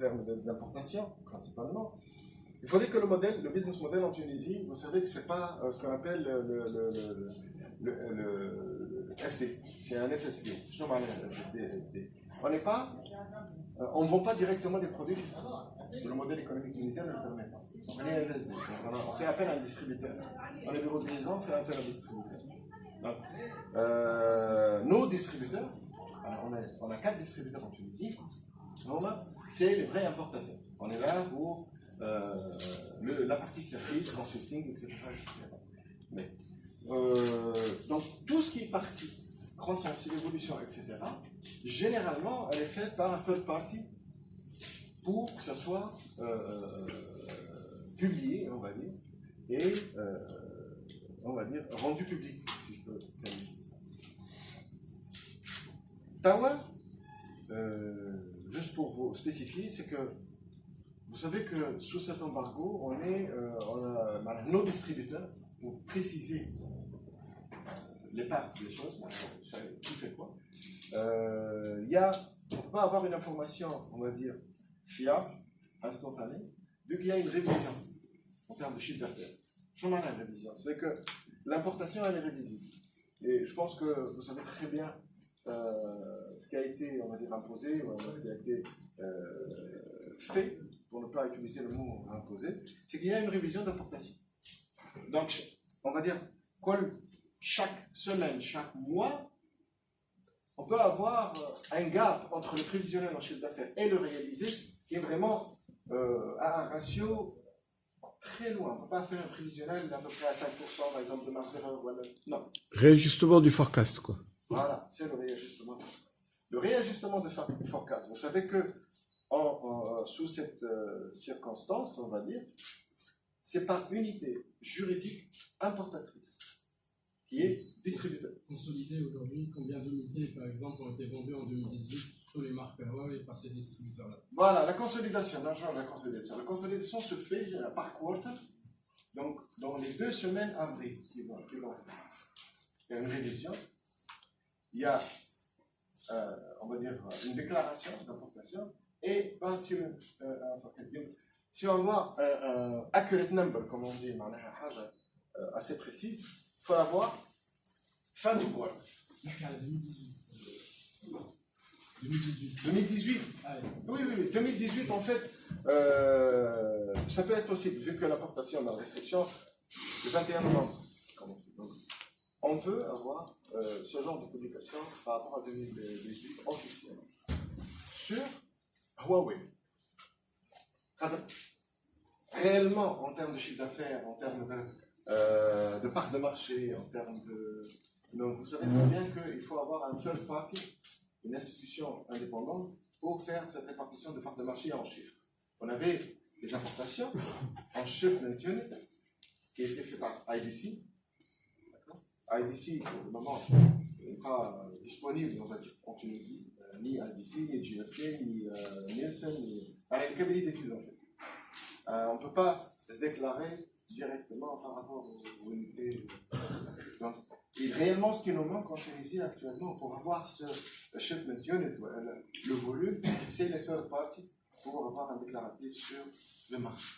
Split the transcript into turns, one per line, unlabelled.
termes d'importation, principalement. Il faut dire que le business model en Tunisie, vous savez que ce n'est pas ce qu'on appelle le FD, c'est un FSD. Je demande FSD. On ne vend pas directement des produits, parce que le modèle économique tunisien ne le permet pas. On est un FSD, on fait appel à un distributeur. On est bureau de liaison, on fait appel à un distributeur. Donc, nos distributeurs, on a 4 distributeurs en Tunisie, c'est les vrais importateurs. On est là pour la partie service, consulting, etc. Mais, donc tout ce qui est partie, croissance, évolution, etc., généralement, elle est faite par un third party pour que ça soit publié, on va dire, et on va dire rendu public, si je peux terminer ça. Tawa, juste pour vous spécifier, c'est que vous savez que sous cet embargo, on a nos distributeurs, pour préciser les parts des choses, qui fait quoi. On ne peut pas avoir une information, on va dire, fiable, instantanée, vu qu'il y a une révision en termes de chiffre d'affaires. Je m'en ai une révision. C'est que l'importation, elle est révisée. Et je pense que vous savez très bien ce qui a été, on va dire, imposé, ou ce qui a été fait, pour ne pas utiliser le mot imposé, c'est qu'il y a une révision d'importation. Donc, on va dire, chaque semaine, chaque mois, on peut avoir un gap entre le prévisionnel en chiffre d'affaires et le réalisé qui est vraiment à un ratio très loin. On ne peut pas faire un prévisionnel d'à peu près à 5%, par exemple, de marge d'erreur. Non.
Réajustement du forecast, quoi.
Voilà, c'est le réajustement. Le réajustement du forecast. Vous savez que sous cette circonstance, on va dire, c'est par unité juridique importatrice qui est distributeur.
Consolidé aujourd'hui, combien d'unités, par exemple, ont été vendues en 2018 sur les marques Huawei par ces distributeurs-là?
Voilà, la consolidation, la consolidation se fait par quarter, donc dans les 2 semaines avril. Il y a une révision, il y a, on va dire, une déclaration d'importation, et si on voit un accurate number, comme on dit, assez précise, il faut l'avoir fin du quarter. 2018.
Ah,
oui. 2018, en fait, ça peut être possible, vu que l'importation dans la restriction, le 21 novembre. Donc, on peut avoir ce genre de publication par rapport à 2018 officiel sur Huawei. Réellement, en termes de chiffre d'affaires, en termes de part de marché, en termes de... Donc, vous savez très bien qu'il faut avoir un third party, une institution indépendante, pour faire cette répartition de part de marché en chiffres. On avait des importations en shipment unit qui étaient faites par IDC. IDC, pour le moment, n'est pas disponible, on va dire, en Tunisie. Ni IDC, ni GFK, ni Nielsen, ni... les cabinets d'études, en fait. On ne peut pas se déclarer directement par rapport aux unités. Donc, et réellement, ce qui nous manque en Tunisie actuellement pour avoir ce shipment unit, le volume, c'est les third parties pour avoir un déclaratif sur le marché.